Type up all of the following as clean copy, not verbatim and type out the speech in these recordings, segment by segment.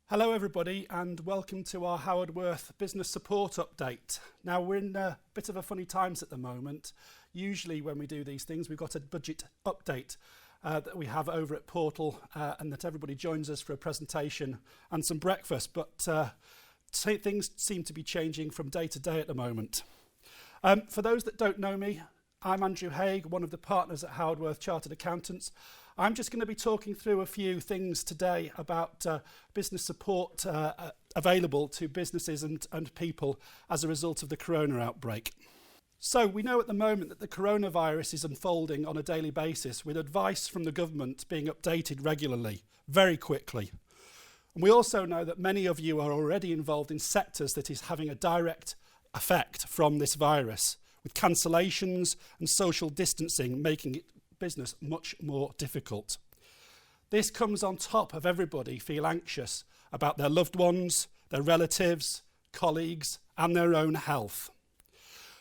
Hello everybody and welcome to our Howard Worth Business Support Update. Now we're in a bit of a funny times at the moment. Usually when we do these things we've got a budget update that we have over at Portal and that everybody joins us for a presentation and some breakfast, but things seem to be changing from day to day at the moment. For those that don't know me, I'm Andrew Hague, one of the partners at Howard Worth Chartered Accountants. I'm just going to be talking through a few things today about business support available to businesses and people as a result of the corona outbreak. So we know at the moment that the coronavirus is unfolding on a daily basis with advice from the government being updated regularly, very quickly. And we also know that many of you are already involved in sectors that is having a direct effect from this virus, with cancellations and social distancing making it business much more difficult. This comes on top of everybody feel anxious about their loved ones, their relatives, colleagues and their own health.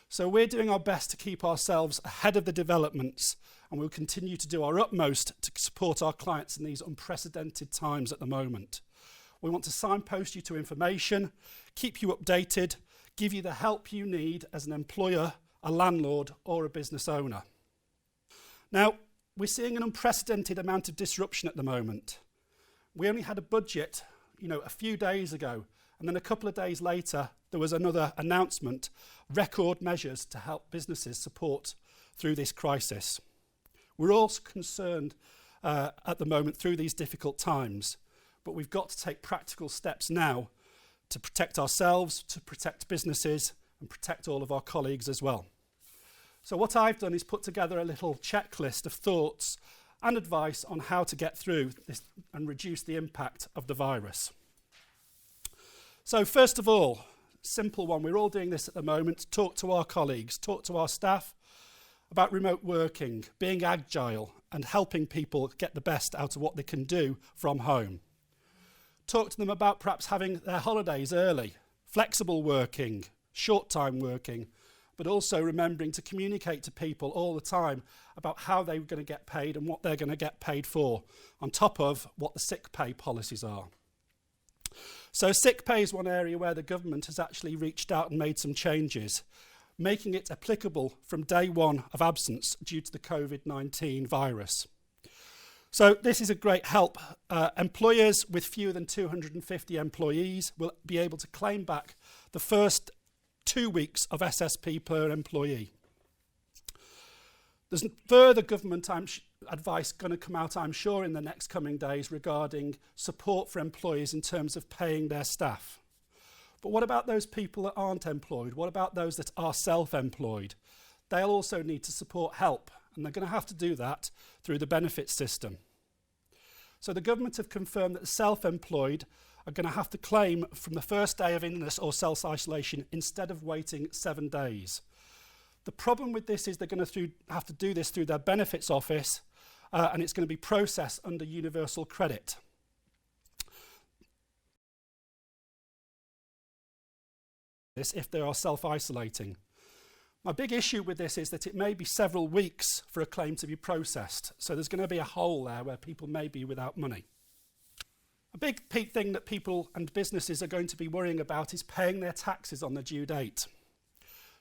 So we're doing our best to keep ourselves ahead of the developments, and we'll continue to do our utmost to support our clients in these unprecedented times at the moment. We want to signpost you to information, keep you updated, give you the help you need as an employer, a landlord or a business owner. Now, we're seeing an unprecedented amount of disruption at the moment. We only had a budget, a few days ago, and then a couple of days later, there was another announcement, record measures to help businesses support through this crisis. We're all concerned at the moment through these difficult times, but we've got to take practical steps now to protect ourselves, to protect businesses, and protect all of our colleagues as well. So what I've done is put together a little checklist of thoughts and advice on how to get through this and reduce the impact of the virus. So first of all, simple one, we're all doing this at the moment, talk to our colleagues, talk to our staff about remote working, being agile and helping people get the best out of what they can do from home. Talk to them about perhaps having their holidays early, flexible working, short time working, but also remembering to communicate to people all the time about how they're going to get paid and what they're going to get paid for, on top of what the sick pay policies are. So sick pay is one area where the government has actually reached out and made some changes, making it applicable from day one of absence due to the Covid-19 virus. So this is a great help. Employers with fewer than 250 employees will be able to claim back the first 2 weeks of SSP per employee. There's further government advice going to come out, I'm sure, in the next coming days regarding support for employees in terms of paying their staff. But what about those people that aren't employed? What about those that are self-employed? They'll also need to support help, and they're going to have to do that through the benefits system. So the government have confirmed that the self-employed are going to have to claim from the first day of illness or self-isolation instead of waiting 7 days. The problem with this is they're going to have to do this through their benefits office and it's going to be processed under universal credit. This if they are self-isolating. My big issue with this is that it may be several weeks for a claim to be processed. So there's going to be a hole there where people may be without money. A big thing that people and businesses are going to be worrying about is paying their taxes on the due date.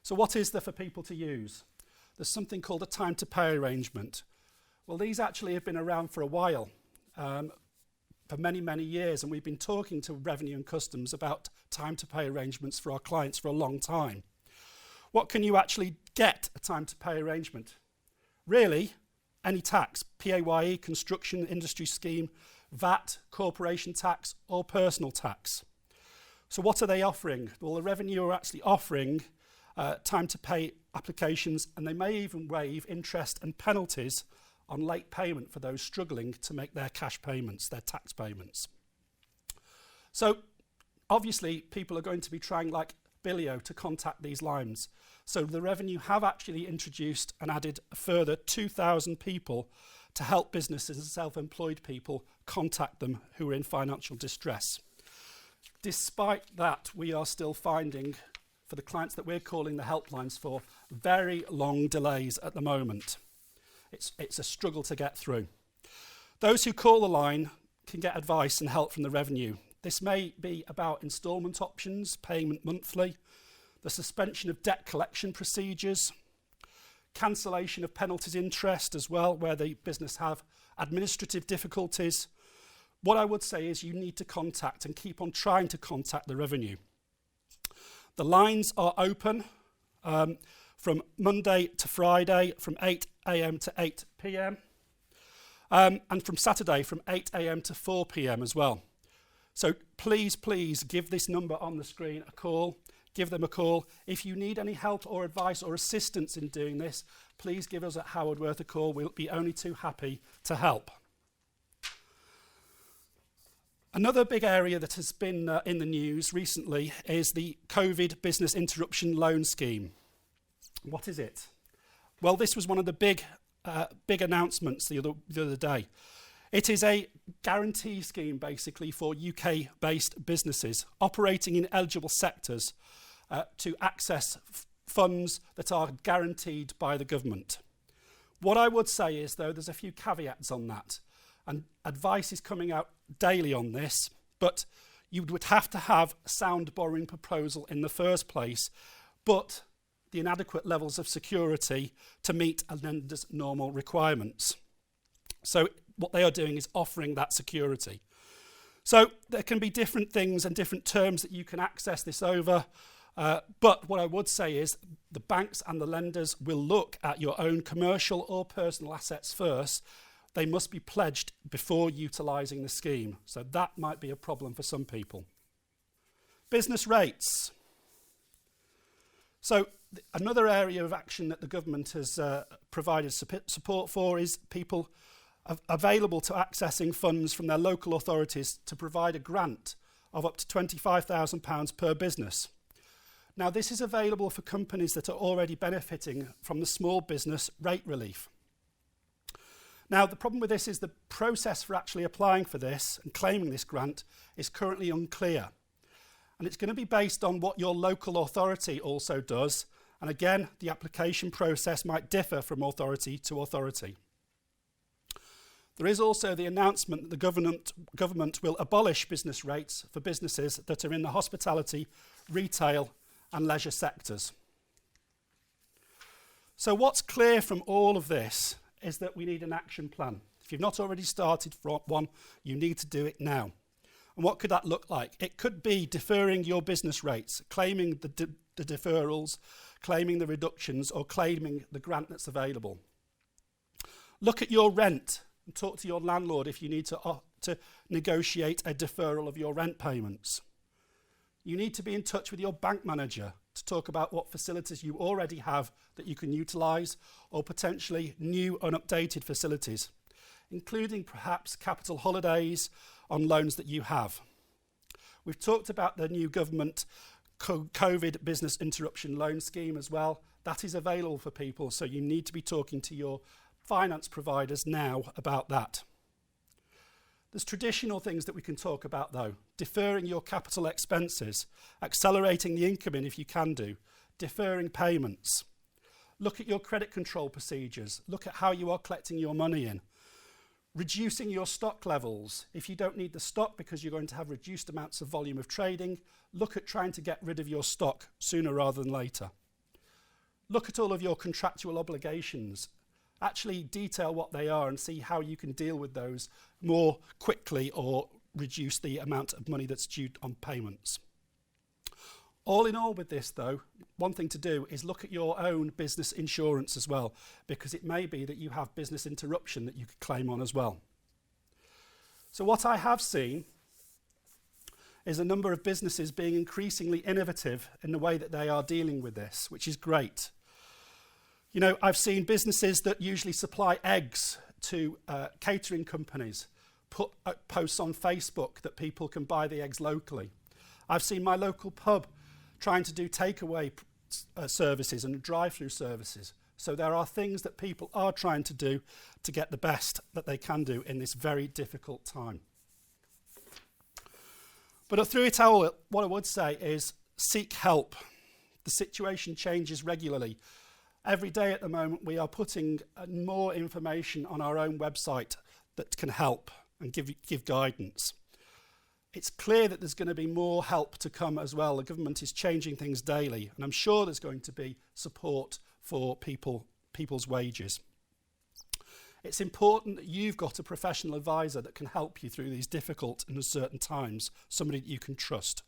So what is there for people to use? There's something called a time to pay arrangement. Well, these actually have been around for a while, for many, many years, and we've been talking to Revenue and Customs about time to pay arrangements for our clients for a long time. What can you actually get a time to pay arrangement? Really, any tax, PAYE, construction industry scheme, VAT, corporation tax or personal tax. So what are they offering? Well, the Revenue are actually offering time to pay applications, and they may even waive interest and penalties on late payment for those struggling to make their cash payments, their tax payments. So obviously people are going to be trying like Billio to contact these lines. So the Revenue have actually introduced and added a further 2,000 people to help businesses and self-employed people contact them who are in financial distress. Despite that, we are still finding, for the clients that we're calling the helplines for, very long delays at the moment. It's a struggle to get through. Those who call the line can get advice and help from the Revenue. This may be about instalment options, payment monthly, the suspension of debt collection procedures, cancellation of penalties interest as well, where the business have administrative difficulties. What I would say is you need to contact and keep on trying to contact the revenue. The lines are open from Monday to Friday from 8 a.m. to 8 p.m. And from Saturday from 8 a.m. to 4 p.m. as well. So please give this number on the screen a call. Give them a call. If you need any help or advice or assistance in doing this, please give us at Howard Worth a call. We'll be only too happy to help. Another big area that has been in the news recently is the Covid Business Interruption Loan Scheme. What is it? Well, this was one of the big announcements the other day. It is a guarantee scheme basically for UK-based businesses operating in eligible sectors to access funds that are guaranteed by the government. What I would say is, though, there's a few caveats on that, and advice is coming out daily on this, but you would have to have a sound borrowing proposal in the first place, but the inadequate levels of security to meet a lender's normal requirements. So what they are doing is offering that security. So there can be different things and different terms that you can access this over, but what I would say is the banks and the lenders will look at your own commercial or personal assets first. They must be pledged before utilising the scheme. So that might be a problem for some people. Business rates. So another area of action that the government has provided support for is people available to accessing funds from their local authorities to provide a grant of up to £25,000 per business. Now, this is available for companies that are already benefiting from the small business rate relief. Now, the problem with this is the process for actually applying for this and claiming this grant is currently unclear. And it's going to be based on what your local authority also does. And again, the application process might differ from authority to authority. There is also the announcement that the government will abolish business rates for businesses that are in the hospitality, retail and leisure sectors. So what's clear from all of this is that we need an action plan. If you've not already started one, you need to do it now. And what could that look like? It could be deferring your business rates, claiming the deferrals, claiming the reductions, or claiming the grant that's available. Look at your rent and talk to your landlord if you need to negotiate a deferral of your rent payments. You need to be in touch with your bank manager to talk about what facilities you already have that you can utilise, or potentially new unupdated facilities, including perhaps capital holidays on loans that you have. We've talked about the new government Covid Business Interruption Loan Scheme as well. That is available for people, so you need to be talking to your finance providers now about that. There's traditional things that we can talk about though. Deferring your capital expenses, accelerating the income in if you can do, deferring payments. Look at your credit control procedures. Look at how you are collecting your money in. Reducing your stock levels. If you don't need the stock because you're going to have reduced amounts of volume of trading, look at trying to get rid of your stock sooner rather than later. Look at all of your contractual obligations. Actually detail what they are and see how you can deal with those more quickly or reduce the amount of money that's due on payments. All in all with this though, one thing to do is look at your own business insurance as well, because it may be that you have business interruption that you could claim on as well. So what I have seen is a number of businesses being increasingly innovative in the way that they are dealing with this, which is great. You know, I've seen businesses that usually supply eggs to catering companies put posts on Facebook that people can buy the eggs locally. I've seen my local pub trying to do takeaway services and drive-through services. So there are things that people are trying to do to get the best that they can do in this very difficult time. But through it all, what I would say is seek help. The situation changes regularly. Every day at the moment, we are putting more information on our own website that can help and give guidance. It's clear that there's going to be more help to come as well. The government is changing things daily, and I'm sure there's going to be support for people's wages. It's important that you've got a professional advisor that can help you through these difficult and uncertain times, somebody that you can trust.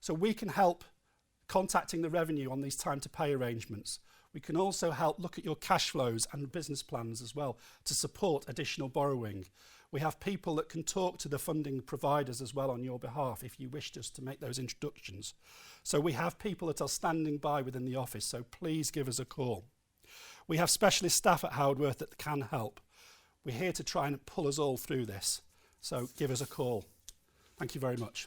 So we can help contacting the revenue on these time to pay arrangements. We can also help look at your cash flows and business plans as well to support additional borrowing. We have people that can talk to the funding providers as well on your behalf if you wish us to make those introductions. So we have people that are standing by within the office, so please give us a call. We have specialist staff at Howardworth that can help. We're here to try and pull us all through this, so give us a call. Thank you very much.